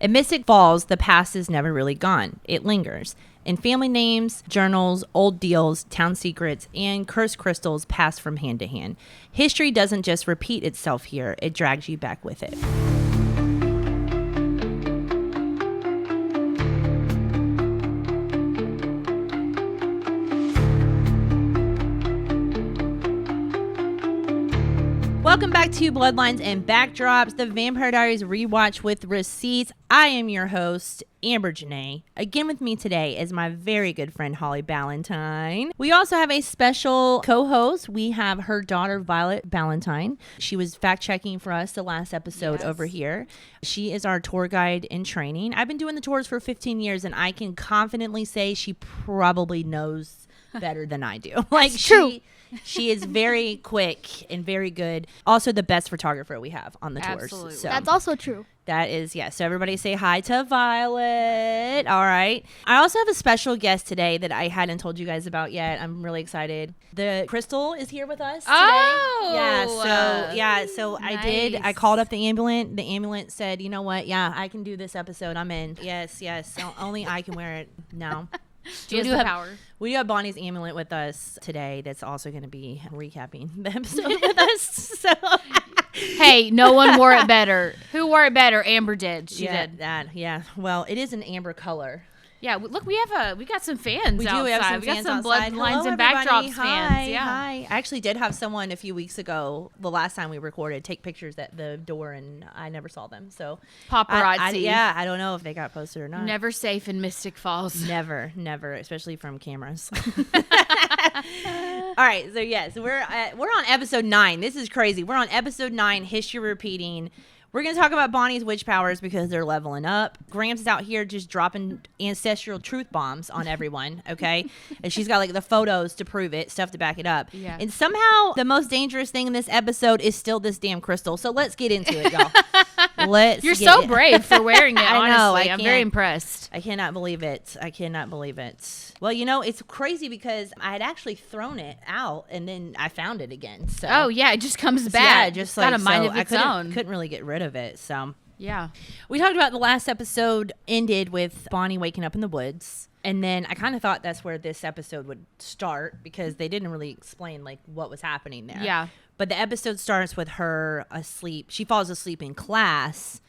In Mystic Falls, the past is never really gone. It lingers. In family names, journals, old deals, town secrets, and cursed crystals pass from hand to hand. History doesn't just repeat itself here, it drags you back with it. Welcome back to Bloodlines and Backdrops, the Vampire Diaries rewatch with receipts. I am your host, Amber Janae. Again with me today is my very good friend, Holly Ballantyne. We also have a special co-host. We have her daughter, Violet Ballantyne. She was fact-checking for us the last episode over here. She is our tour guide in training. I've been doing the tours for 15 years, and I can confidently say she probably knows better than I do. Like, true. She is very quick and very good. Also the best photographer we have on the Absolutely. tours. So That's also true. that is, yeah. So everybody say hi to Violet. All right. I also have a special guest today that I hadn't told you guys about yet. I'm really excited. The Crystal is here with us today. Oh. So nice. I called up the ambulance. The ambulance said, you know what? Yeah, I can do this episode. I'm in. Yes. Only I can wear it now. She has the power. We have Bonnie's amulet with us today that's also going to be recapping the episode with us. So, Hey, no one wore it better. Who wore it better? Amber did. She did. Yeah. Well, it is an amber color. Yeah, look, we got some fans We do. outside. We have some got fans some outside. Bloodlines Hello, and everybody. Backdrops Hi, fans. Yeah. Hi. I actually did have someone a few weeks ago, the last time we recorded, take pictures at the door, and I never saw them. So Paparazzi. I don't know if they got posted or not. Never safe in Mystic Falls. Never, especially from cameras. All right, so we're on episode 9. This is crazy. We're on episode 9, history repeating. We're going to talk about Bonnie's witch powers because they're leveling up. Grams is out here just dropping ancestral truth bombs on everyone, okay? And she's got like the photos to prove it, stuff to back it up. Yeah. And somehow the most dangerous thing in this episode is still this damn crystal. So let's get into it, y'all. You're so brave for wearing it, I know, honestly. I'm very impressed. I cannot believe it. Well, it's crazy because I had actually thrown it out and then I found it again. So Oh, yeah, it just comes back. yeah, just it's like got a mind so of I its own. couldn't really get rid of it. So Yeah. we talked about the last episode ended with Bonnie waking up in the woods. And then I kind of thought that's where this episode would start because they didn't really explain like what was happening there. Yeah. But the episode starts with her asleep. She falls asleep in class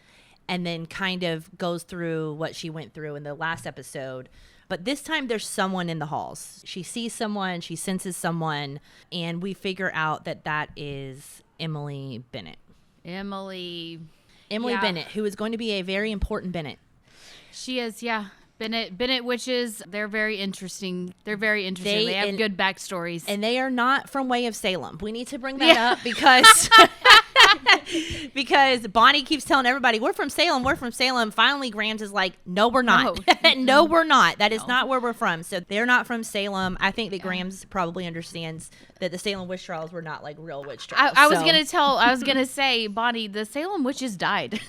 and then kind of goes through what she went through in the last episode. But this time there's someone in the halls. She sees someone, she senses someone, and we figure out that is Emily Bennett. Emily Yeah. Bennett, who is going to be a very important Bennett. She is, yeah. Bennett witches, they're very interesting. They have good backstories. And they are not from Way of Salem. We need to bring that up because because Bonnie keeps telling everybody, we're from Salem. Finally, Grams is like, no, we're not. No, we're not. That is not where we're from. So they're not from Salem. I think that Grams probably understands that the Salem witch trials were not like real witch trials. I was going to say, Bonnie, the Salem witches died.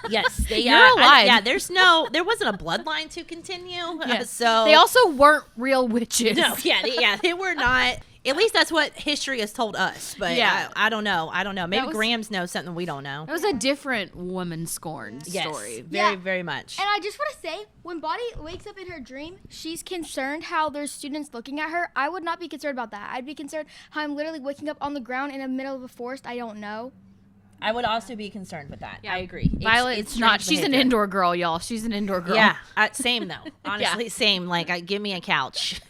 Yes. You're alive. There wasn't a bloodline to continue. Yes. So they also weren't real witches. No, they were not. At least that's what history has told us. But Yeah. I don't know. Maybe was- Grams knows something we don't know. That was a different woman scorned story. Very, very much. And I just want to say, when Bonnie wakes up in her dream, she's concerned how there's students looking at her. I would not be concerned about that. I'd be concerned how I'm literally waking up on the ground in the middle of a forest I don't know. I would also be concerned with that. Yeah. I agree. Violet's not. She's an indoor girl, y'all. She's an indoor girl. Yeah, same though. Honestly, same. Like, give me a couch.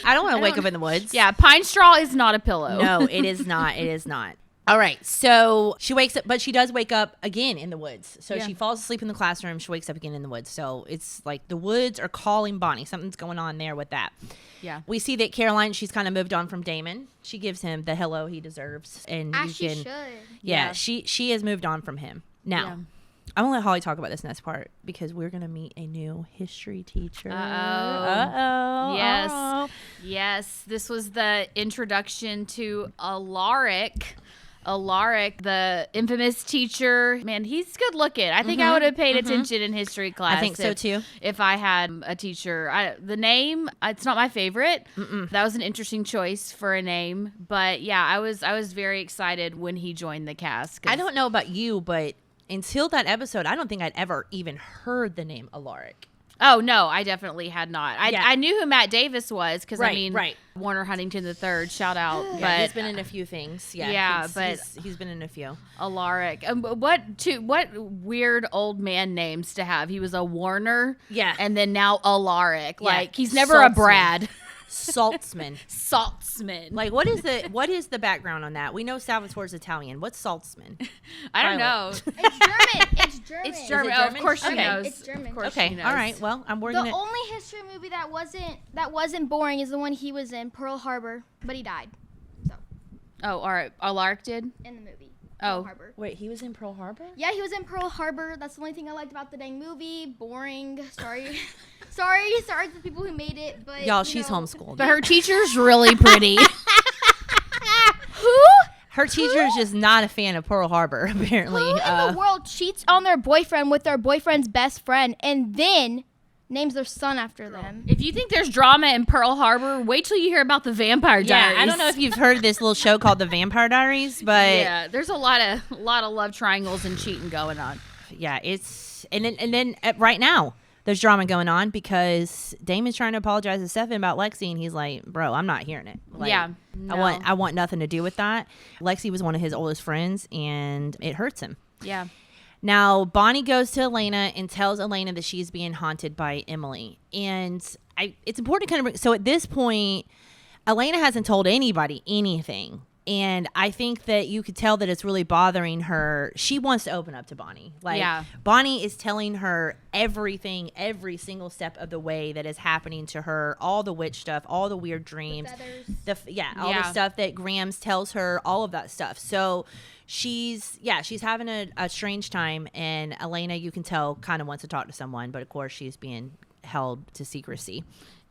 I don't want to wake up in the woods. Yeah, pine straw is not a pillow. No, it is not. It is not. All right. So she wakes up, but she does wake up again in the woods. So she falls asleep in the classroom. She wakes up again in the woods. So it's like the woods are calling Bonnie. Something's going on there with that. Yeah. We see that Caroline, she's kind of moved on from Damon. She gives him the hello he deserves. And As she should. Yeah, she has moved on from him. Now, Yeah. I'm going to let Holly talk about this next part because we're going to meet a new history teacher. Yes. This was the introduction to Alaric, the infamous teacher. Man, he's good looking. I think I would have paid attention in history class. I think so too. If I had a teacher. The name, it's not my favorite. That was an interesting choice for a name. But yeah, I was very excited when he joined the cast. I don't know about you, but until that episode, I don't think I'd ever even heard the name Alaric. Oh, no, I definitely had not. I knew who Matt Davis was because, Right. Warner Huntington III, shout out. Yeah, but he's been in a few things. He's been in a few. Alaric. What weird old man names to have? He was a Warner. Yeah. And then now Alaric. Yeah. Like, he's never a Brad. Saltzman. Saltzman. Like, what is the background on that? We know Salvatore's Italian. What's Saltzman? I don't know. It's German. It's German. It's German. Is it Oh, of German? course she Okay. knows. It's German. Of course Okay, she knows. all right. Well, I'm working The it. only history movie that wasn't boring is the one he was in, Pearl Harbor, but he died. So Oh, all right. Alaric did? in the movie. Oh. Pearl Harbor. Wait, he was in Pearl Harbor? Yeah, he was in Pearl Harbor. That's the only thing I liked about the dang movie. Boring. Sorry. sorry to the people who made it, but Y'all, you she's know. homeschooled. But her teacher's really pretty. Who? Her teacher is just not a fan of Pearl Harbor, apparently. Who in the world cheats on their boyfriend with their boyfriend's best friend and then names their son after them? If you think there's drama in Pearl Harbor, wait till you hear about the Vampire Diaries. I don't know if you've heard of this little show called The Vampire Diaries, but Yeah, there's a lot of love triangles and cheating going on. yeah, it's and then right now there's drama going on because Damon's trying to apologize to Stefan about Lexi, and he's like, "Bro, I'm not hearing it. Like, Yeah, I want nothing to do with that." Lexi was one of his oldest friends, and it hurts him. Yeah. Now, Bonnie goes to Elena and tells Elena that she's being haunted by Emily. And it's important to kind of so at this point, Elena hasn't told anybody anything. And I think that you could tell that it's really bothering her. She wants to open up to Bonnie. Like, Yeah. Bonnie is telling her everything, every single step of the way that is happening to her, all the witch stuff, all the weird dreams, all the stuff that Grams tells her, all of that stuff. So she's having a strange time, and Elena, you can tell, kind of wants to talk to someone, but of course she's being held to secrecy.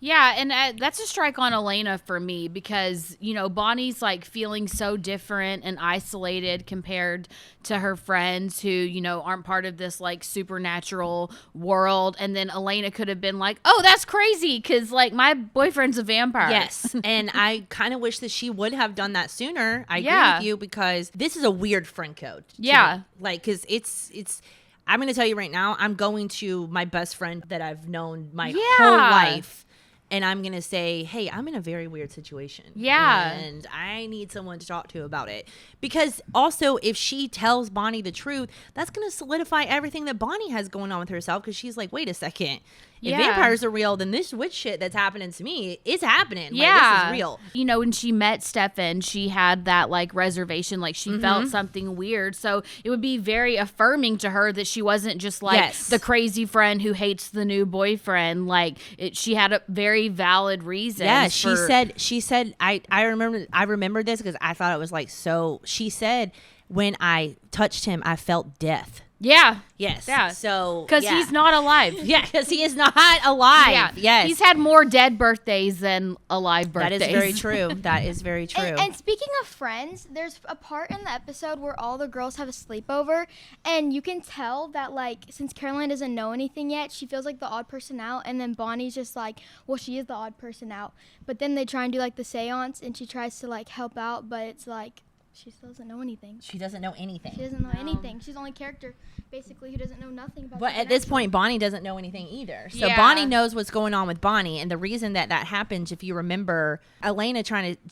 Yeah, and that's a strike on Elena for me because, Bonnie's like feeling so different and isolated compared to her friends who, aren't part of this like supernatural world. And then Elena could have been like, oh, that's crazy because like my boyfriend's a vampire. Yes. And I kind of wish that she would have done that sooner. I agree Yeah. with you because this is a weird friend code. to Yeah. me. Like, because it's I'm going to tell you right now, I'm going to my best friend that I've known my whole life. And I'm going to say, hey, I'm in a very weird situation. Yeah. And I need someone to talk to about it. Because also, if she tells Bonnie the truth, that's going to solidify everything that Bonnie has going on with herself. Because she's like, wait a second. If Yeah. vampires are real, then this witch shit that's happening to me is happening. Like, this is real. When she met Stefan, she had that like reservation, like she felt something weird. So it would be very affirming to her that she wasn't just like Yes. the crazy friend who hates the new boyfriend. Like she had a very valid reason. Yeah, she said I remember this because I thought it was like so. She said, when I touched him, I felt death. Yeah. Yes. Yeah. So Because he's not alive. Yeah, because he is not alive. Yeah. Yes. He's had more dead birthdays than alive That birthdays. is very true. That is very true. And speaking of friends, there's a part in the episode where all the girls have a sleepover, and you can tell that, like, since Caroline doesn't know anything yet, she feels like the odd person out, and then Bonnie's just like, well, she is the odd person out. But then they try and do, like, the seance, and she tries to, like, help out, but it's like, she still doesn't know anything. She doesn't know anything. She doesn't know anything. She's the only character, basically, who doesn't know nothing about But at this point, Bonnie doesn't know anything either. So Yeah. Bonnie knows what's going on with Bonnie, and the reason that happens, if you remember, Elena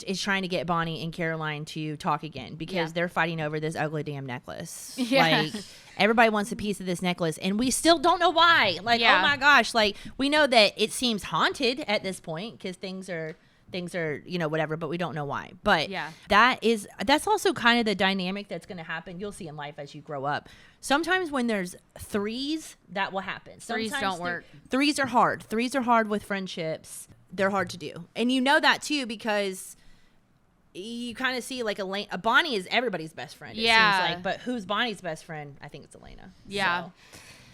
is trying to get Bonnie and Caroline to talk again because they're fighting over this ugly damn necklace. Yeah. Like, everybody wants a piece of this necklace, and we still don't know why. Like, Yeah. oh my gosh! Like, we know that it seems haunted at this point because things are whatever, but we don't know why. But Yeah. that's also kind of the dynamic that's going to happen. You'll see in life as you grow up. Sometimes when there's threes, that will happen. Threes Sometimes don't work. Threes are hard. Threes are hard with friendships. They're hard to do. And you know that too because you kind of see like Bonnie is everybody's best friend. It Yeah. seems like, but who's Bonnie's best friend? I think it's Elena. Yeah. So.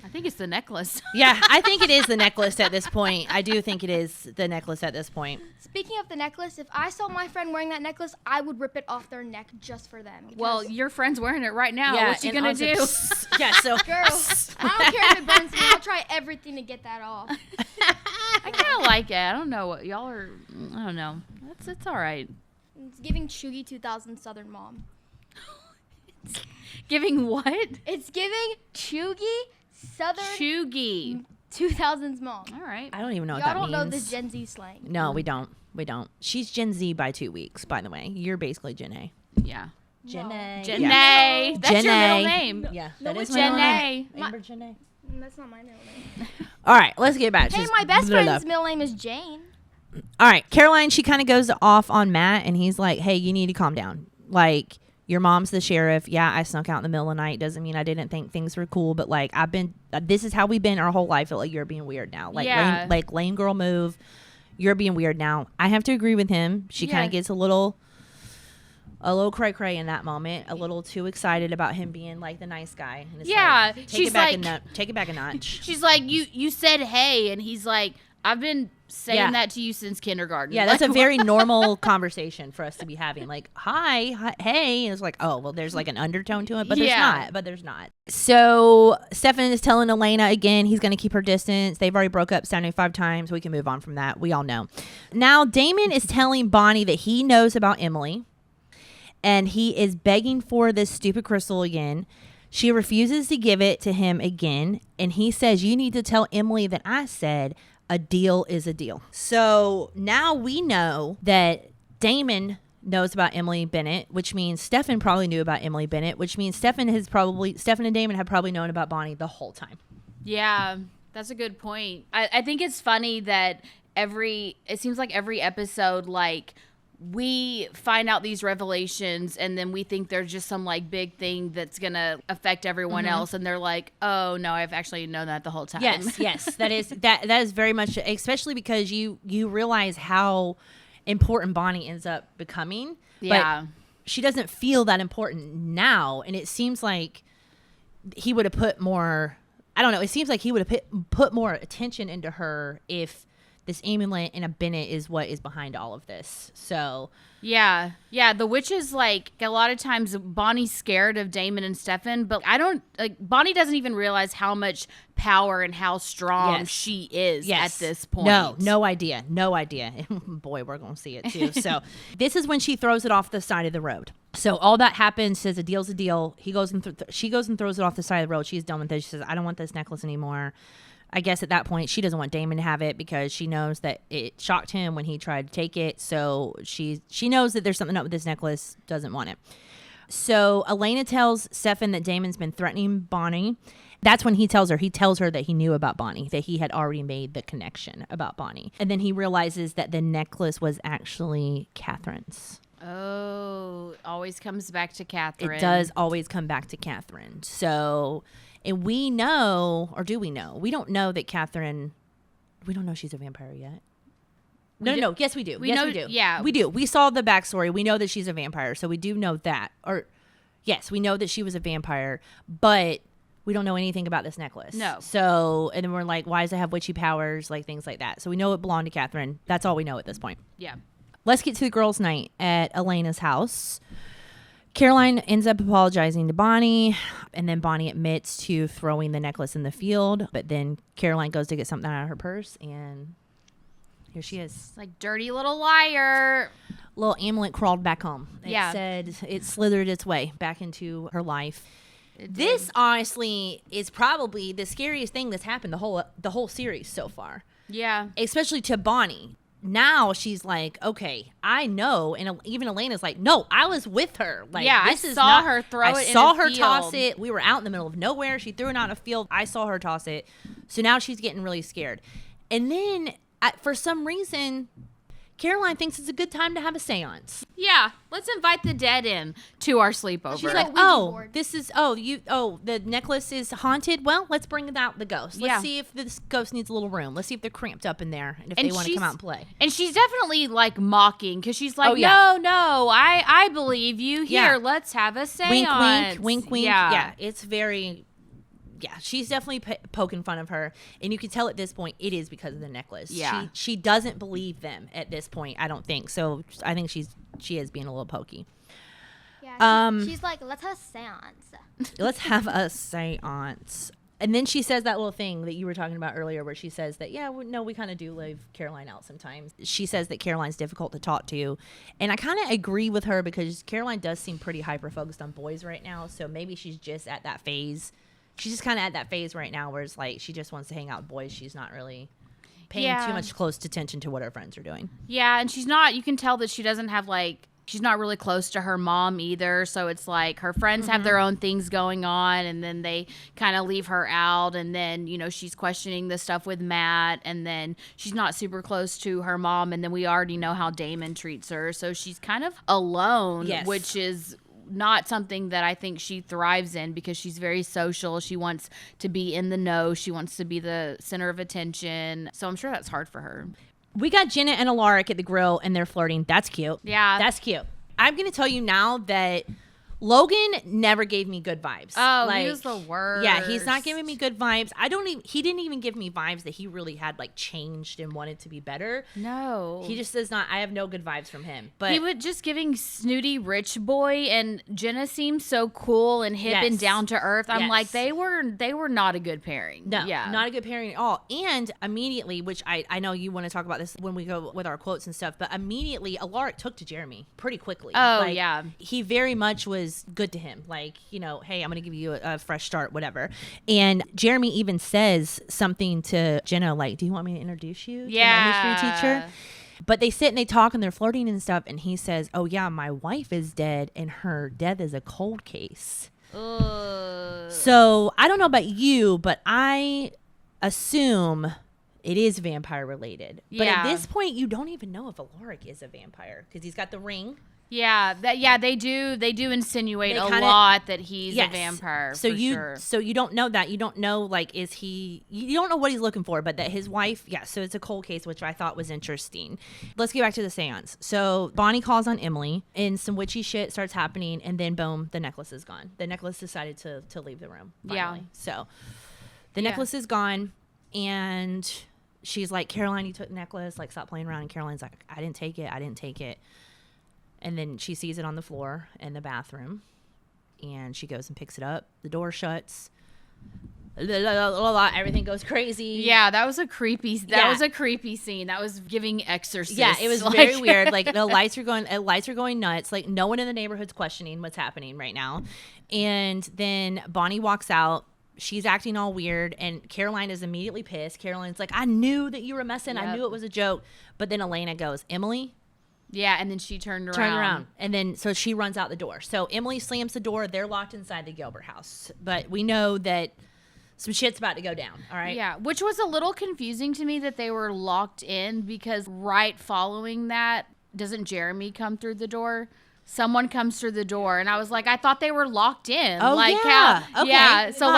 I think it's the necklace. Yeah, I think it is the necklace at this point. I do think it is the necklace at this point. Speaking of the necklace, if I saw my friend wearing that necklace, I would rip it off their neck just for them. Well, because- your friend's wearing it right now. What's she and gonna also- do? Yeah, so girl, I don't care if it burns me. I'll try everything to get that off. I kind of like it. I don't know what y'all are. I don't know. It's all right. It's giving Chugi 2000 Southern Mom. Giving what? It's giving chuggy Southern Chuggy. 2000s mom. All right. I don't even know what Y'all that don't means. know this Gen Z slang. No, we don't. We don't. She's Gen Z by 2 weeks, by the way. You're basically Gen A. Yeah. Gen A. Janae. Yeah. That's Jen your middle A. name. Yeah, No, that is it's my middle name. Janae. Amber Gen A. That's not my middle name. All right, let's get back to Hey, this. my best blah, blah. friend's middle name is Jane. All right, Caroline, she kind of goes off on Matt, and he's like, hey, you need to calm down. Like, your mom's the sheriff. Yeah, I snuck out in the middle of the night. Doesn't mean I didn't think things were cool, but like, this is how we've been our whole life. Like, you're being weird now. Like, Yeah. lame girl move. You're being weird now. I have to agree with him. She kind Yeah. of gets a little cray-cray in that moment, a little too excited about him being like the nice guy. And it's Yeah, like, she's take it back a notch. She's like, you said hey, and he's like, I've been saying Yeah. that to you since kindergarten. Yeah, that's a Like, very normal conversation for us to be having. Like, hi, hey. And it's like, oh, well, there's like an undertone to it, but there's not. So Stefan is telling Elena again, he's going to keep her distance. They've already broke up 75 times. We can move on from that. We all know. Now, Damon is telling Bonnie that he knows about Emily, and he is begging for this stupid crystal again. She refuses to give it to him again, and he says, you need to tell Emily that I said a deal is a deal. So now we know that Damon knows about Emily Bennett, which means Stefan probably knew about Emily Bennett, which means Stefan and Damon have probably known about Bonnie the whole time. Yeah, that's a good point. I think it's funny that it seems like every episode, like, we find out these revelations and then we think there's just some like big thing that's gonna affect everyone else, and they're like, oh no, I've actually known that the whole time. Yes, that is very much, especially because you realize how important Bonnie ends up becoming. Yeah. But she doesn't feel that important now, and it seems like he would have put more. I don't know. It seems like he would have put more attention into her if this Emily and a Bennett is what is behind all of this. So Yeah. The witch is like, a lot of times Bonnie's scared of Damon and Stefan, but Bonnie doesn't even realize how much power and how strong she is at this point. No idea. Boy, we're going to see it too. So this is when she throws it off the side of the road. So all that happens, says a deal's a deal. He goes and she goes and throws it off the side of the road. She's done with it. She says, I don't want this necklace anymore. I guess at that point, she doesn't want Damon to have it because she knows that it shocked him when he tried to take it. So she knows that there's something up with this necklace, doesn't want it. So Elena tells Stefan that Damon's been threatening Bonnie. That's when he tells her that he knew about Bonnie, that he had already made the connection about Bonnie. And then he realizes that the necklace was actually Catherine's. Oh, always comes back to Catherine. It does always come back to Catherine. So... And we know, or do we know? We don't know that Catherine, we don't know she's a vampire yet. No. Yes, we do. We do. Yeah. We do. We saw the backstory. We know that she's a vampire. So we do know that. Or, yes, we know that she was a vampire. But we don't know anything about this necklace. No. So, and then we're like, why does it have witchy powers? Like, things like that. So we know it belonged to Catherine. That's all we know at this point. Yeah. Let's get to the girls' night at Elena's house. Caroline ends up apologizing to Bonnie, and then Bonnie admits to throwing the necklace in the field. But then Caroline goes to get something out of her purse, and here she is. Like, dirty little liar. Little amulet crawled back home. Yeah. It said it slithered its way back into her life. This, honestly, is probably the scariest thing that's happened the whole series so far. Yeah. Especially to Bonnie. Now she's like, okay, I know. And even Elena's like, no, I was with her. Like, yeah, this I is saw not, her throw it I in saw a her field. toss it. We were out in the middle of nowhere. She threw it out in a field. I saw her toss it. So now she's getting really scared. And then, for some reason, Caroline thinks it's a good time to have a seance. Yeah, let's invite the dead in to our sleepover. She's like, Ouija oh, board. the necklace is haunted. Well, let's bring out the ghost. Let's Yeah. see if this ghost needs a little room. Let's see if they're cramped up in there and if they want to come out and play. And she's definitely like mocking because she's like, Oh, yeah. no, I believe you. Here, Yeah. let's have a seance. Wink, wink. Yeah. Yeah, it's very... Yeah, she's definitely poking fun of her. And you can tell at this point it is because of the necklace. Yeah. She doesn't believe them at this point, I don't think. So I think she is being a little pokey. Yeah, she's like, let's have a seance. Let's have a seance. And then she says that little thing that you were talking about earlier where she says that, we kind of do leave Caroline out sometimes. She says that Caroline's difficult to talk to. And I kind of agree with her because Caroline does seem pretty hyper-focused on boys right now. So maybe she's just at that phase. She's just kind of at that phase right now where it's like she just wants to hang out with boys. She's not really paying too much close attention to what her friends are doing. Yeah, and she's not, you can tell that she doesn't have she's not really close to her mom either. So it's like her friends have their own things going on and then they kind of leave her out. And then, she's questioning the stuff with Matt and then she's not super close to her mom. And then we already know how Damon treats her. So she's kind of alone, which is not something that I think she thrives in because she's very social. She wants to be in the know. She wants to be the center of attention. So I'm sure that's hard for her. We got Jenna and Alaric at the grill and they're flirting. That's cute. Yeah. That's cute. I'm going to tell you now that Logan never gave me good vibes. Oh, he was the worst. Yeah, he's not giving me good vibes. He didn't even give me vibes that he really had changed and wanted to be better. No. He just does not. I have no good vibes from him. But he was just giving snooty rich boy, and Jenna seemed so cool and hip and down to earth. I'm like, they were not a good pairing. No, not a good pairing at all. And immediately, which I know you want to talk about this when we go with our quotes and stuff, but immediately Alaric took to Jeremy pretty quickly. Oh, yeah. He very much was good to him. Hey, I'm going to give you a fresh start, whatever. And Jeremy even says something to Jenna, do you want me to introduce you to my history teacher? But they sit and they talk and they're flirting and stuff. And he says, oh, yeah, my wife is dead and her death is a cold case. So I don't know about you, but I assume it is vampire related. But at this point, you don't even know if Alaric is a vampire because he's got the ring. Yeah, they do insinuate a lot that he's a vampire. So you don't know that. You don't know is he, you don't know what he's looking for, but that his wife, so it's a cold case, which I thought was interesting. Let's get back to the seance. So Bonnie calls on Emily and some witchy shit starts happening and then boom, the necklace is gone. The necklace decided to leave the room finally. Yeah. So the necklace is gone and she's like, Caroline, you took the necklace, stop playing around. And Caroline's like, I didn't take it. And then she sees it on the floor in the bathroom. And she goes and picks it up. The door shuts. Everything goes crazy. Yeah, that was a creepy scene. That was giving Exorcist. Yeah, it was very weird. The lights are going nuts. No one in the neighborhood's questioning what's happening right now. And then Bonnie walks out. She's acting all weird. And Caroline is immediately pissed. Caroline's like, I knew that you were messing. Yep. I knew it was a joke. But then Elena goes, Emily? Yeah, and then she turned around. And then, so she runs out the door. So Emily slams the door. They're locked inside the Gilbert house. But we know that some shit's about to go down, all right? Yeah, which was a little confusing to me that they were locked in because right following that, doesn't Jeremy come through the door? Someone comes through the door, and I was like, I thought they were locked in. Oh, okay. Yeah, so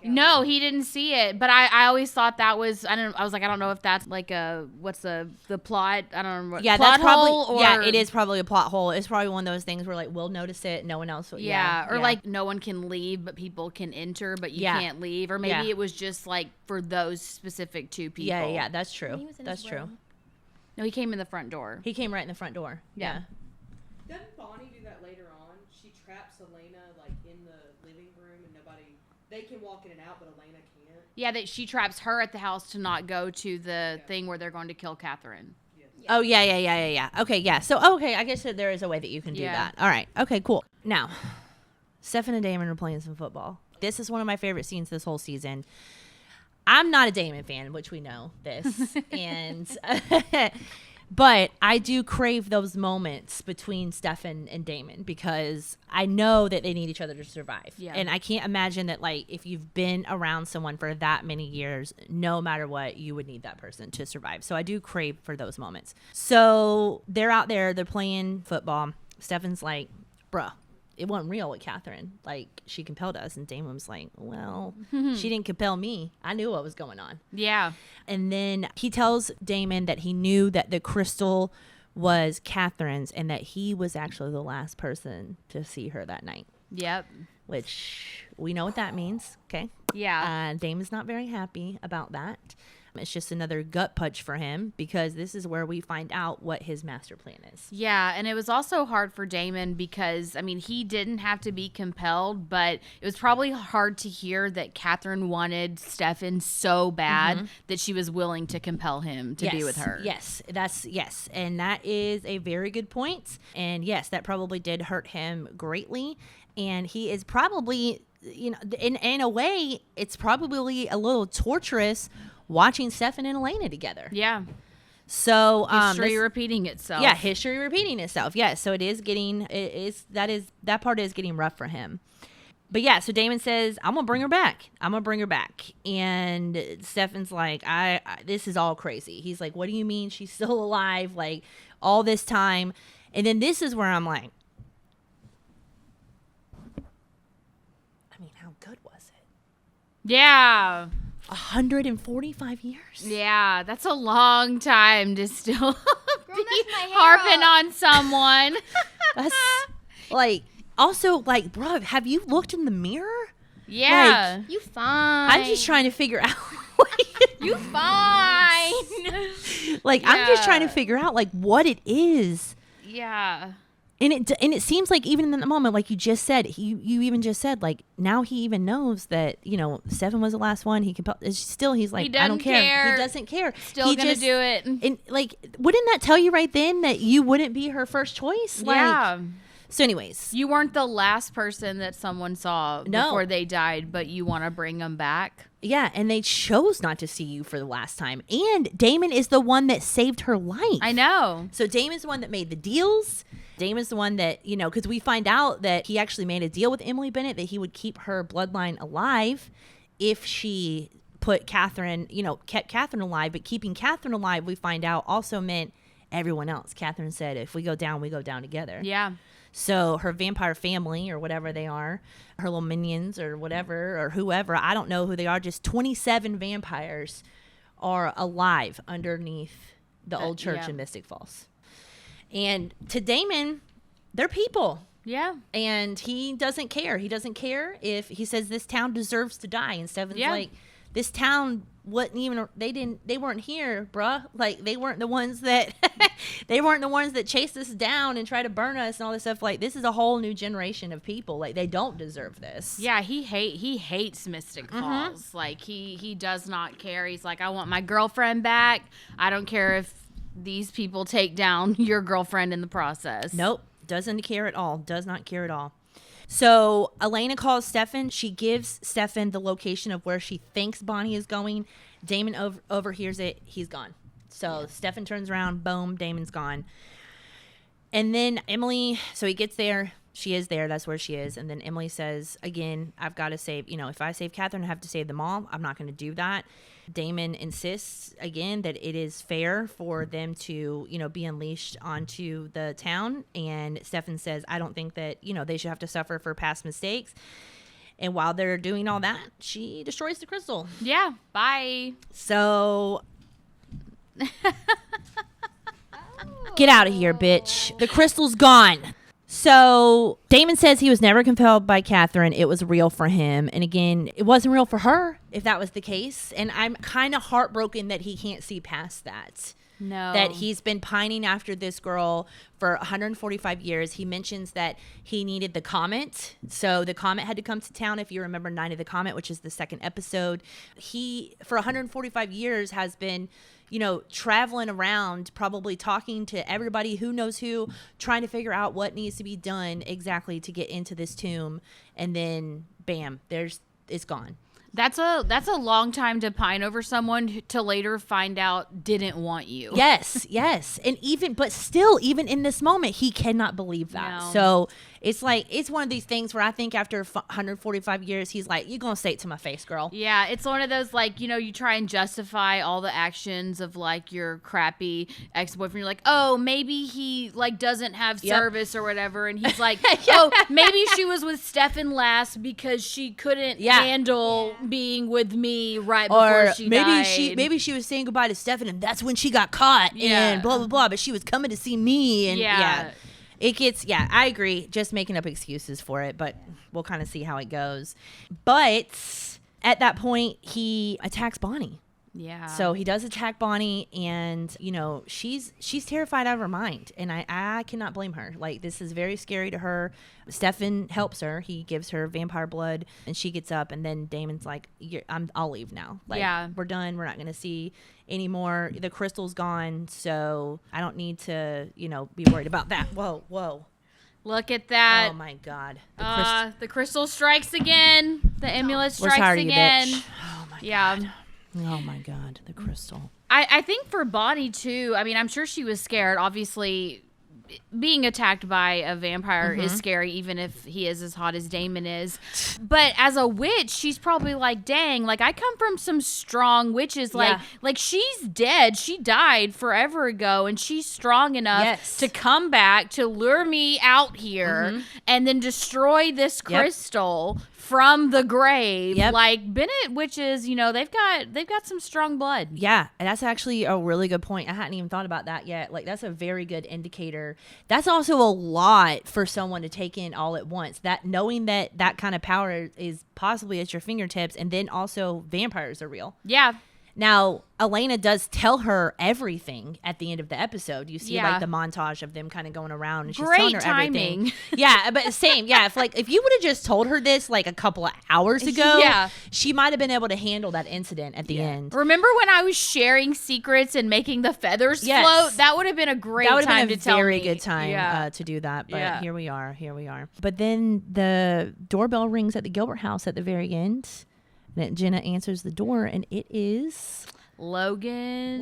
No, he didn't see it, but I always thought that was I don't know if that's what's the plot, I don't know. Yeah, plot that's probably hole it is probably a plot hole. It's probably one of those things where we'll notice it, no one else will. No one can leave but people can enter but you can't leave, or maybe it was just for those specific two people. Yeah, that's true. That's true. No, he came in the front door. He came right in the front door. Yeah. Doesn't Bonnie do that later on? She traps Elena in the living room and they can walk in and out, but Elena can't. Yeah, that she traps her at the house to not go to the thing where they're going to kill Catherine. Yes. Oh, yeah. Okay, yeah. So, okay, I guess that there is a way that you can do that. All right. Okay, cool. Now, Stefan and Damon are playing some football. This is one of my favorite scenes this whole season. I'm not a Damon fan, which we know this. And but I do crave those moments between Stefan and Damon because I know that they need each other to survive. Yeah. And I can't imagine that if you've been around someone for that many years, no matter what, you would need that person to survive. So I do crave for those moments. So they're out there, they're playing football. Stefan's like, bruh, it wasn't real with Catherine. She compelled us. And Damon was like, well, she didn't compel me. I knew what was going on. Yeah. And then he tells Damon that he knew that the crystal was Catherine's and that he was actually the last person to see her that night. Yep. Which we know what that means. Okay. Yeah. Damon's not very happy about that. It's just another gut punch for him because this is where we find out what his master plan is. Yeah, and it was also hard for Damon because, I mean, he didn't have to be compelled, but it was probably hard to hear that Catherine wanted Stefan so bad that she was willing to compel him to be with her. Yes, and that is a very good point. And yes, that probably did hurt him greatly. And he is probably, you know, in a way, it's probably a little torturous watching Stefan and Elena together. Yeah. So History repeating itself. Yeah, history repeating itself. Yeah, so that part is getting rough for him. But yeah, so Damon says, I'm gonna bring her back. And Stefan's like, this is all crazy. He's like, what do you mean she's still alive? Like all this time. And then this is where I'm like, I mean, how good was it? Yeah. 145 years? Yeah, that's a long time to still be mess my hair harping up. on someone. That's like, also like, bro, have you looked in the mirror? Yeah. You fine. I'm just trying to figure out. You fine. Like, I'm just trying to Yeah. figure out like what it is. Yeah. And it seems like even in the moment, like you just said, you even just said, like, now he even knows that, you know, Stefan was the last one. He's like, He I don't doesn't care. care. He doesn't care. Still He gonna just- do it. And like, wouldn't that tell you right then that you wouldn't be her first choice? Like, Yeah. So anyways, You weren't the last person that someone saw No. before they died, but you want to bring them back. yeah. And they chose not to see you for the last time. And Damon is the one that saved her life. I know. So Damon's the one that made the deals. Damon's the one that, you know, because we find out that he actually made a deal with Emily Bennett that he would keep her bloodline alive if she kept Catherine alive. But keeping Catherine alive, we find out, also meant everyone else. Catherine said, if we go down together. Yeah. So her vampire family or whatever they are, her little minions or whatever, or whoever, I don't know who they are, just 27 vampires are alive underneath the old church yeah. in Mystic Falls. And to Damon, they're people. Yeah. And he doesn't care. He doesn't care if he says this town deserves to die. And Stefan's Yeah. like, this town wasn't even, they weren't here, bruh. Like, they weren't the ones that, chased us down and tried to burn us and all this stuff. Like, this is a whole new generation of people. Like, they don't deserve this. Yeah, he hates Mystic Falls. Like he does not care. He's like, I want my girlfriend back. I don't care if these people take down your girlfriend in the process. Nope. Doesn't care at all. Does not care at all. So Elena calls Stefan. She gives Stefan the location of where she thinks Bonnie is going. Damon overhears it. He's gone. So Stefan turns around. Boom. Damon's gone. And then Emily, so he gets there. She is there. That's where she is. And then Emily says, again, I've got to save, if I save Catherine, I have to save them all. I'm not going to do that. Damon insists again that it is fair for them to, be unleashed onto the town. And Stefan says, I don't think that, they should have to suffer for past mistakes. And while they're doing all that, she destroys the crystal. Yeah. Bye. So get out of here, bitch. The crystal's gone. So Damon says he was never compelled by Catherine. It was real for him. And again, it wasn't real for her, if that was the case. And I'm kind of heartbroken that he can't see past that. No. That he's been pining after this girl for 145 years. He mentions that he needed the comet. So the comet had to come to town. If you remember Night of the Comet, which is the second episode, he, for 145 years, has been traveling around, probably talking to everybody who knows who, trying to figure out what needs to be done exactly to get into this tomb. And then, bam, it's gone. That's a long time to pine over someone to later find out didn't want you. Yes. And even in this moment, he cannot believe that. No. So it's like, it's one of these things where I think after 145 years, he's like, you're going to say it to my face, girl. Yeah, it's one of those, like, you try and justify all the actions of, like, your crappy ex-boyfriend. You're like, oh, maybe he, like, doesn't have Yep. service or whatever. And he's like, oh, maybe she was with Stefan last because she couldn't handle being with me right before Or she maybe died. she was saying goodbye to Stefan and that's when she got caught and blah, blah, blah. But she was coming to see me. And it gets, I agree. Just making up excuses for it, but we'll kind of see how it goes. But at that point, he attacks Bonnie. Yeah. So he does attack Bonnie, and she's terrified out of her mind, and I cannot blame her. Like, this is very scary to her. Stefan helps her. He gives her vampire blood, and she gets up, and then Damon's like, I'll leave now. Like, yeah, we're done. We're not going to see anymore. The crystal's gone, so I don't need to be worried about that. Whoa. Look at that. Oh my God. The crystal strikes again. The amulet strikes again. Oh my yeah. God. Oh my God, the crystal. I think for Bonnie too, I mean, I'm sure she was scared. Obviously, being attacked by a vampire is scary, even if he is as hot as Damon is. But as a witch, she's probably like, dang, like I come from some strong witches. Like she's dead. She died forever ago, and she's strong enough to come back to lure me out here and then destroy this crystal from the grave. Like Bennett witches, they've got some strong blood. Yeah, and that's actually a really good point. I hadn't even thought about that yet. Like, that's a very good indicator. That's also a lot for someone to take in all at once. That knowing that kind of power is possibly at your fingertips, and then also vampires are real. Yeah. Now, Elena does tell her everything at the end of the episode. You see like the montage of them kind of going around, and she's telling her everything. Yeah, but same. Yeah, if you would have just told her this like a couple of hours ago, she might have been able to handle that incident at the end. Remember when I was sharing secrets and making the feathers float? That would have been a great time to tell me. That would have been a very good time to do that. But here we are. But then the doorbell rings at the Gilbert house at the very end. And Jenna answers the door, and it is Logan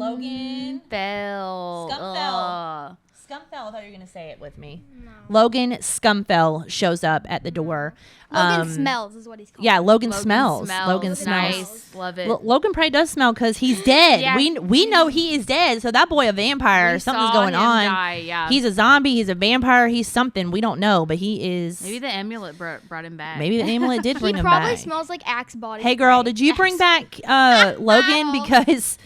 Bell. Scumfell. Scumfell. I thought you were going to say it with me. No. Logan Scumfell shows up at the door. Logan Smells is what he's called. Yeah, Logan Smells. Logan Smells. Nice. Love it. Logan probably does smell because he's dead. We know he is dead. So that boy a vampire. Something's going on. Die, He's a zombie. He's a vampire. He's something. We don't know, but he is. Maybe the amulet brought him back. Maybe the amulet did bring him back. He probably smells like Axe body. Hey, girl, did you bring back Logan? Because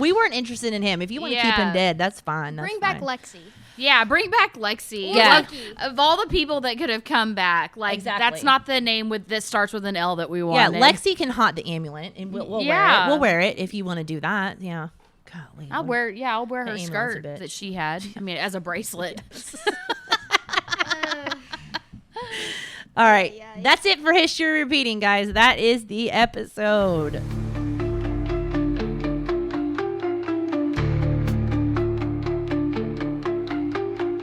we weren't interested in him. If you want to keep him dead, that's fine. Bring back Lexi. Yeah, bring back Lexi. Yeah. Of all the people that could have come back, that's not the name that starts with an L that we wanted. Yeah, Lexi can haunt the amulet, and we'll wear it. We'll wear it if you want to do that. Yeah. Golly, I'll wear her skirt that she had. I mean, as a bracelet. All right. That's it for History Repeating, guys. That is the episode.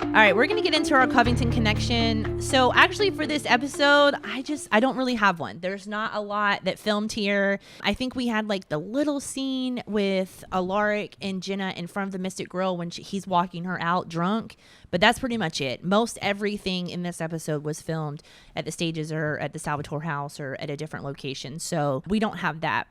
All right, we're going to get into our Covington connection. So actually for this episode, I don't really have one. There's not a lot that filmed here. I think we had like the little scene with Alaric and Jenna in front of the Mystic Grill when he's walking her out drunk. But that's pretty much it. Most everything in this episode was filmed at the stages or at the Salvatore house or at a different location. So we don't have that.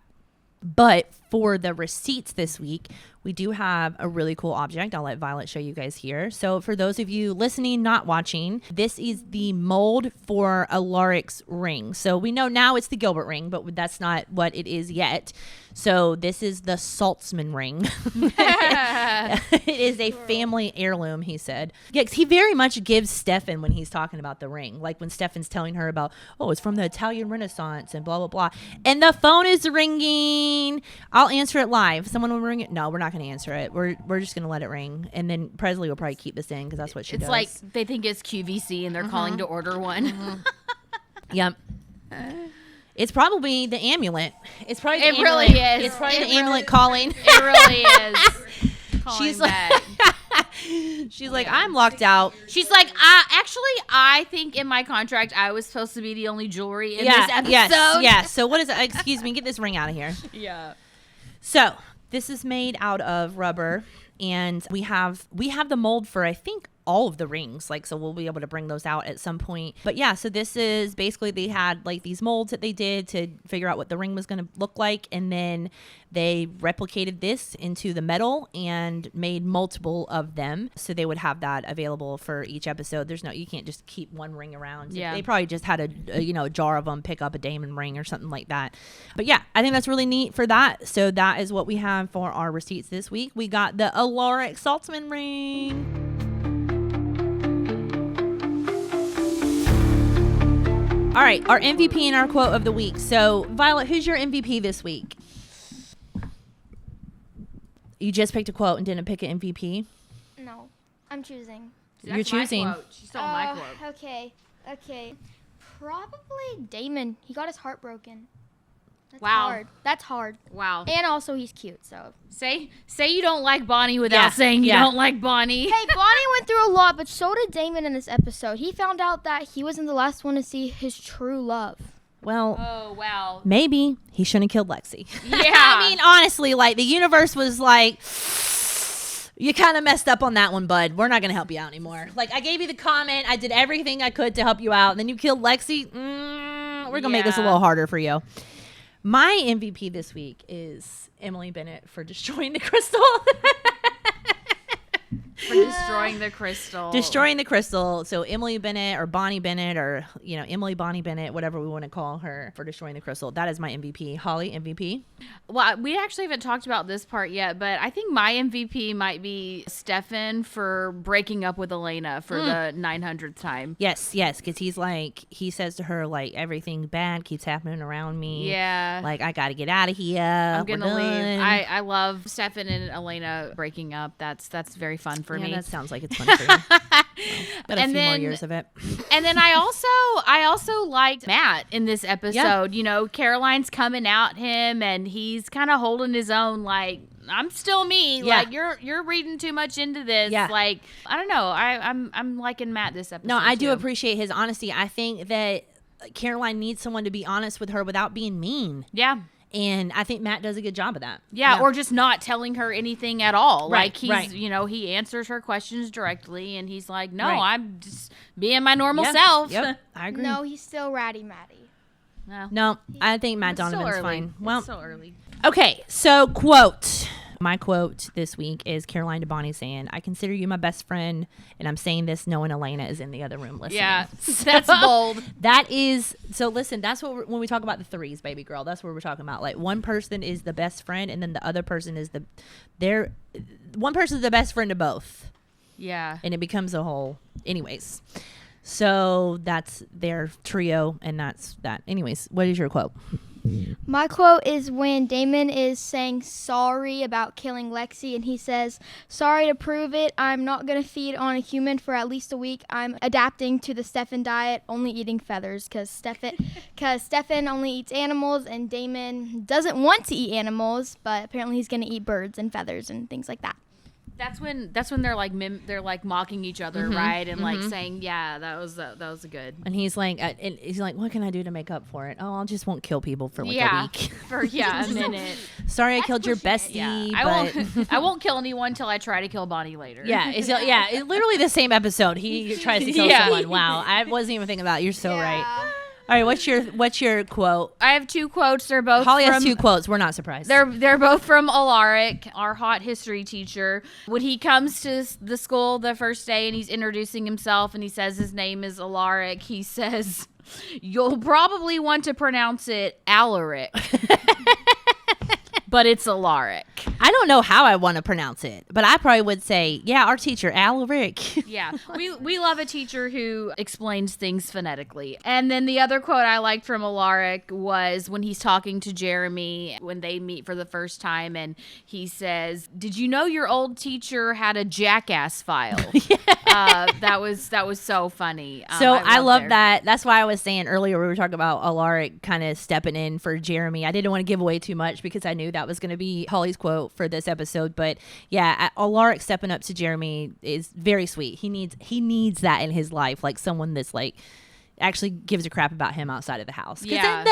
But for the receipts this week, we do have a really cool object. I'll let Violet show you guys here. So for those of you listening, not watching, this is the mold for Alaric's ring. So we know now it's the Gilbert ring, but that's not what it is yet. So this is the Saltzman ring. It is a family heirloom, he said. Yeah, 'cause he very much gives Stefan when he's talking about the ring. Like when Stefan's telling her about, it's from the Italian Renaissance and blah, blah, blah. And the phone is ringing. I'll answer it live. Someone will ring it. No, we're not going to answer it. We're just going to let it ring. And then Presley will probably keep this in because that's what she does. It's like they think it's QVC and they're calling to order one. Yep. It's probably the amulet. It's probably the amulet. Really is. It's probably the amulet calling. It really is. She's back. She's like, I'm locked out. She's like, I think in my contract I was supposed to be the only jewelry in this episode. Yes. So what is it? Excuse me, get this ring out of here. Yeah. So this is made out of rubber, and we have the mold for I think all of the rings, so we'll be able to bring those out at some point. But yeah, so this is basically, they had like these molds that they did to figure out what the ring was going to look like, and then they replicated this into the metal and made multiple of them, so they would have that available for each episode. You can't just keep one ring around. Yeah, they probably just had a jar of them, pick up a Damon ring or something like that. But yeah, I think that's really neat for that. So that is what we have for our receipts this week. We got the Alaric Saltzman ring. All right, our MVP and our quote of the week. So, Violet, who's your MVP this week? You just picked a quote and didn't pick an MVP? No, I'm choosing. You're That's my choosing. quote. She stole my quote. Okay. Probably Damon. He got his heart broken. That's Wow. hard. That's hard. Wow. And also he's cute, so. Say you don't like Bonnie without saying you don't like Bonnie. Hey, Bonnie went through a lot, but so did Damon in this episode. He found out that he wasn't the last one to see his true love. Well, Oh, wow. maybe he shouldn't have killed Lexi. Yeah. I mean, honestly, like, the universe was like, you kind of messed up on that one, bud. We're not going to help you out anymore. Like, I gave you the comment. I did everything I could to help you out. And then you killed Lexi. We're going to make this a Yeah. little harder for you. My MVP this week is Emily Bennett for destroying the crystal. For destroying the crystal. Destroying the crystal. So Emily Bennett or Bonnie Bennett or, Emily Bonnie Bennett, whatever we want to call her, for destroying the crystal. That is my MVP. Holly, MVP? Well, we actually haven't talked about this part yet, but I think my MVP might be Stefan for breaking up with Elena for the 900th time. Yes, because he says to her, like, everything bad keeps happening around me. Yeah. Like, I got to get out of here. I'm going to We're leave. done. I love Stefan and Elena breaking up. That's very fun for Yeah, me. that sounds like it's fun for you. Got a And few more then- years of it. And then I also liked Matt in this episode. Caroline's coming at him and he's kind of holding his own, like, I'm still me. Yeah. Like, you're reading too much into this. Yeah. Like, I don't know. I'm liking Matt this episode. No, I do too. appreciate his honesty. I think that Caroline needs someone to be honest with her without being mean. Yeah. And I think Matt does a good job of that. Yeah, or just not telling her anything at all. Right, Like, he's, right. he answers her questions directly, and he's like, no, Right. I'm just being my normal Yeah, self. Yep, I agree. No, he's still ratty Matty. No, I think Matt It's still Donovan's early. fine. Well, It's still early. okay, so quote. My quote this week is Caroline to Bonnie saying, I consider you my best friend, and I'm saying this knowing Elena is in the other room listening. Yeah, that's bold. That is, so listen, that's what when we talk about the threes, baby girl, that's what we're talking about. Like, one person is the best friend, and then the other person is one person is the best friend to both. Yeah. And it becomes a whole. Anyways, so that's their trio, and that's that. Anyways, what is your quote? My quote is when Damon is saying sorry about killing Lexi, and he says, sorry to prove it, I'm not going to feed on a human for at least a week. I'm adapting to the Stefan diet, only eating feathers, because Stefan only eats animals, and Damon doesn't want to eat animals, but apparently he's going to eat birds and feathers and things like that. That's when they're like they're like mocking each other, right? And like saying, yeah, that was a good. And he's like, what can I do to make up for it? Oh, I just won't kill people for like a Yeah, week. for a minute. Sorry, I killed your pushing it. bestie. Yeah, but I won't kill anyone until I try to kill Bonnie later. it's literally the same episode. He tries to kill someone. Wow, I wasn't even thinking about it. You're so right. All right, what's your quote? I have two quotes. They're both Holly from, has two quotes. We're not surprised. They're both from Alaric, our hot history teacher. When he comes to the school the first day and he's introducing himself and he says his name is Alaric, he says, you'll probably want to pronounce it Alaric. But it's Alaric. I don't know how I want to pronounce it, but I probably would say, yeah, our teacher, Alaric. Yeah, we love a teacher who explains things phonetically. And then the other quote I liked from Alaric was when he's talking to Jeremy when they meet for the first time, and he says, "Did you know your old teacher had a jackass file?" That was so funny. So I love their- that. That's why I was saying earlier we were talking about Alaric kind of stepping in for Jeremy. I didn't want to give away too much because I knew that was going to be Holly's quote for this episode. But yeah, Alaric stepping up to Jeremy is very sweet. He needs that in his life, like someone that's like actually gives a crap about him outside of the house. 'Cause Yeah.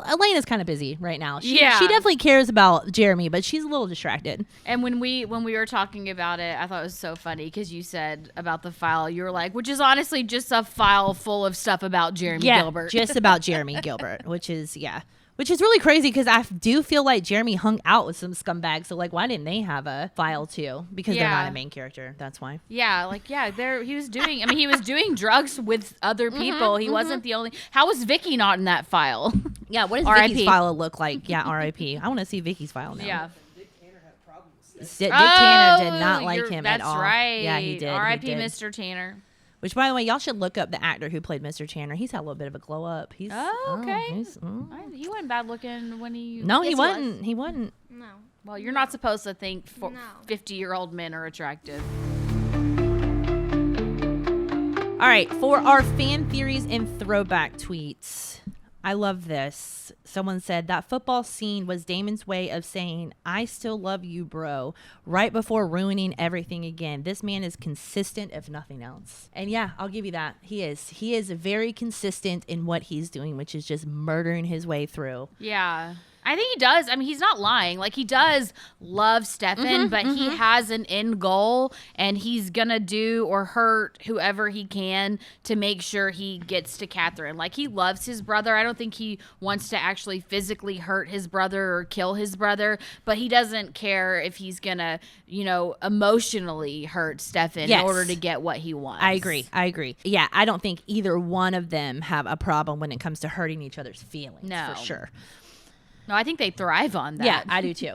Elena's kind of busy right now. She Yeah. definitely cares about Jeremy, but she's a little distracted. And when we were talking about it, I thought it was so funny because you said about the file, you were like, which is honestly just a file full of stuff about Jeremy Gilbert. Just about Jeremy Gilbert, which is really crazy because I do feel like Jeremy hung out with some scumbags. So like, why didn't they have a file too? Because they're not a main character. That's why. Yeah, he was doing drugs with other people. He wasn't the only. How was Vicky not in that file? Yeah, what does R.I.P. Vicky's file look like? Yeah, R.I.P. I want to see Vicky's file now. Yeah. Dick Tanner had problems. Dick Tanner did not like you're- him at all. That's right. Yeah, he did. R.I.P. He did. Mr. Tanner. Which, by the way, y'all should look up the actor who played Mr. Chandler. He's had a little bit of a glow up. He's okay. He wasn't bad looking when he. No, Yes, he he wasn't. was. He wasn't. No. Well, you're not supposed to think No. 50-year-old men are attractive. All right, for our fan theories and throwback tweets, I love this. Someone said that football scene was Damon's way of saying, I still love you, bro, right before ruining everything again. This man is consistent, if nothing else. And yeah, I'll give you that. He is. He is very consistent in what he's doing, which is just murdering his way through. Yeah. I think he does. I mean, he's not lying. Like, he does love Stefan, but he has an end goal, and he's going to do or hurt whoever he can to make sure he gets to Catherine. Like, he loves his brother. I don't think he wants to actually physically hurt his brother or kill his brother, but he doesn't care if he's going to, emotionally hurt Stefan in order to get what he wants. I agree. Yeah, I don't think either one of them have a problem when it comes to hurting each other's feelings. No. For sure. No, I think they thrive on that. Yeah, I do too.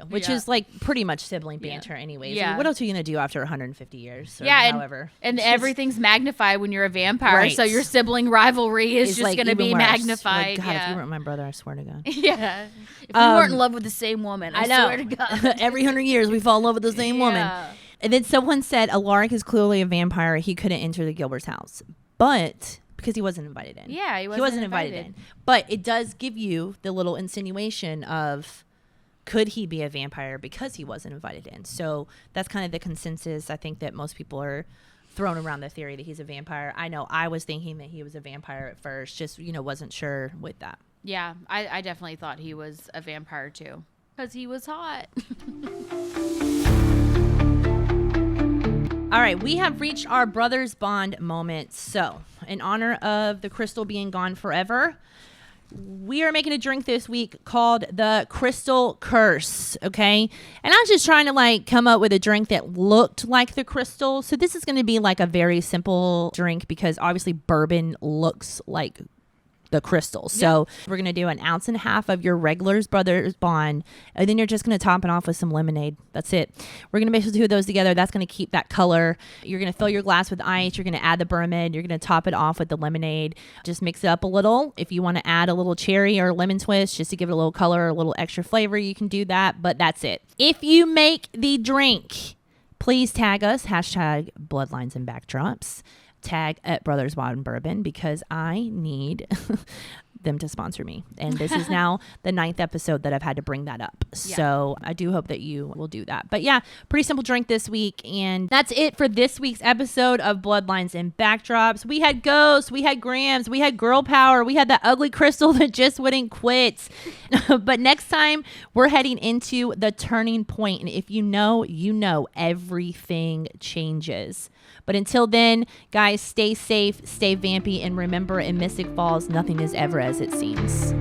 Which is like pretty much sibling banter anyways. Yeah. I mean, what else are you going to do after 150 years? Or Yeah, however. and everything's magnified when you're a vampire, Right. so your sibling rivalry is It's just like going to even be worse. magnified. Like, God, if yeah. you weren't my brother, I swear to God. Yeah. If we weren't in love with the same woman, I know. swear to God. Every 100 years, we fall in love with the same woman. Yeah. And then someone said, Alaric is clearly a vampire. He couldn't enter the Gilbert's house. But... because he wasn't invited in. Yeah, he wasn't invited in. But it does give you the little insinuation of, could he be a vampire because he wasn't invited in? So that's kind of the consensus. I think that most people are throwing around the theory that he's a vampire. I know I was thinking that he was a vampire at first, just, wasn't sure with that. Yeah, I definitely thought he was a vampire too. Because he was hot. All right, we have reached our Brothers Bond moment. So, in honor of the crystal being gone forever, we are making a drink this week called the Crystal Curse, okay? And I was just trying to come up with a drink that looked like the crystal. So this is going to be like a very simple drink because obviously bourbon looks like the crystal. So we're going to do 1.5 ounces of your regular Brothers Bond, and then you're just going to top it off with some lemonade. That's it. We're going to mix the two of those together. That's going to keep that color. You're going to fill your glass with ice. You're going to add the bourbon. You're going to top it off with the lemonade. Just mix it up a little. If you want to add a little cherry or lemon twist just to give it a little color, a little extra flavor, you can do that, but that's it. If you make the drink, please tag us, hashtag Bloodlines and Backdrops. Tag at Brothers Bond Bourbon because I need them to sponsor me. And this is now the 9th episode that I've had to bring that up. Yeah. So I do hope that you will do that. But yeah, pretty simple drink this week. And that's it for this week's episode of Bloodlines and Backdrops. We had ghosts, we had grams, we had girl power, we had that ugly crystal that just wouldn't quit. But next time we're heading into the turning point. And if you know, everything changes. But until then, guys, stay safe, stay vampy, and remember, in Mystic Falls, nothing is ever as it seems.